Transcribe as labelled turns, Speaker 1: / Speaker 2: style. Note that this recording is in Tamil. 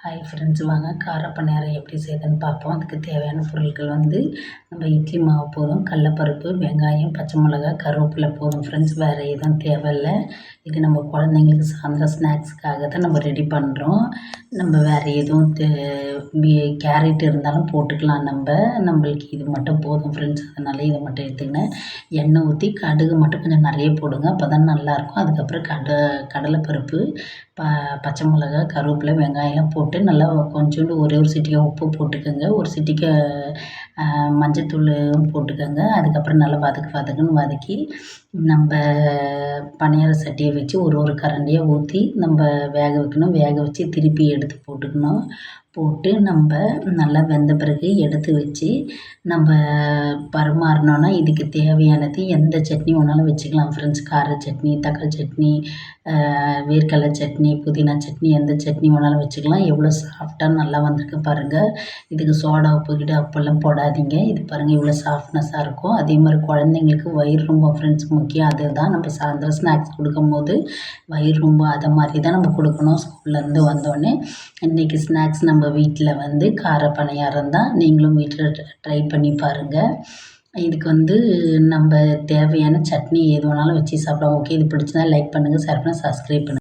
Speaker 1: ஹாய் ஃப்ரெண்ட்ஸ், வாங்க கார பணியாரம் எப்படி செய்யுதுன்னு பார்ப்போம். அதுக்கு தேவையான பொருட்கள் நம்ம இட்லி மாவு போதும், கடலப்பருப்பு, வெங்காயம், பச்சை மிளகாய், கருவேப்பிலை போதும் ஃப்ரெண்ட்ஸ். வேறு எதுவும் தேவையில்லை. இது நம்ம குழந்தைங்களுக்கு சாயந்தரம் ஸ்நாக்ஸுக்காக தான் நம்ம ரெடி பண்ணுறோம். நம்ம வேறு எதுவும் கேரட் இருந்தாலும் போட்டுக்கலாம். நம்மளுக்கு இது மட்டும் போதும் ஃப்ரெண்ட்ஸ். அதனால் இதை மட்டும் எடுத்துக்கினேன். எண்ணெய் ஊற்றி கடுகு மட்டும் கொஞ்சம் நிறைய போடுங்க, அப்போ தான் நல்லாயிருக்கும். அதுக்கப்புறம் கடலைப்பருப்பு, பச்சை மிளகாய், கருவேப்பிலை, வெங்காயம்லாம் போட்டு நல்லா கொஞ்சோண்டு ஒரே ஒரு சிட்டிகை உப்பு போட்டுக்கோங்க. ஒரு சிட்டிகை மஞ்சத்தூளும் போட்டுக்கோங்க. அதுக்கப்புறம் நல்லா வதக்குன்னு வதக்கி நம்ம பணியார சட்டியை வச்சு ஒரு கரண்டியாக ஊற்றி நம்ம வேக வைக்கணும். வேக வச்சு திருப்பி எடுத்து போட்டுக்கணும். போட்டு நம்ம நல்லா வெந்த பிறகு எடுத்து வச்சு நம்ம பரிமாறினோன்னா இதுக்கு தேவையானது எந்த சட்னி வேணாலும் வச்சுக்கலாம் ஃப்ரெண்ட்ஸ். கார சட்னி, தக்காளி சட்னி, வேர்க்கடலை சட்னி, புதினா சட்னி, எந்த சட்னி வேணாலும் வச்சுக்கலாம். எவ்வளோ சாஃப்டாக நல்லா வந்திருக்கு பாருங்கள். இதுக்கு சோடா உப்பு அப்பெல்லாம் போடாதீங்க. இது பாருங்கள் இவ்வளோ சாஃப்ட்னஸாக இருக்கும். அதே மாதிரி குழந்தைங்களுக்கு வயிறு ரொம்ப ஃப்ரெண்ட்ஸ் முக்கியம். அதுதான் நம்ம சாயந்தரம் ஸ்நாக்ஸ் கொடுக்கும்போது வயிறு ரொம்ப அதை மாதிரி தான் நம்ம கொடுக்கணும். ஸ்கூல்லேருந்து வந்தோடனே இன்றைக்கி ஸ்நாக்ஸ் நம்ம வீட்டில் கார பணியாரம் தான். நீங்களும் வீட்டில் ட்ரை பண்ணி பாருங்கள். இதுக்கு நம்ம தேவையான சட்னி எது வேணாலும் வச்சு சாப்பிடலாம். ஓகே, இது பிடிச்சதா லைக் பண்ணுங்கள், ஷேர் பண்ணுங்கள், சப்ஸ்கிரைப் பண்ணுங்கள்.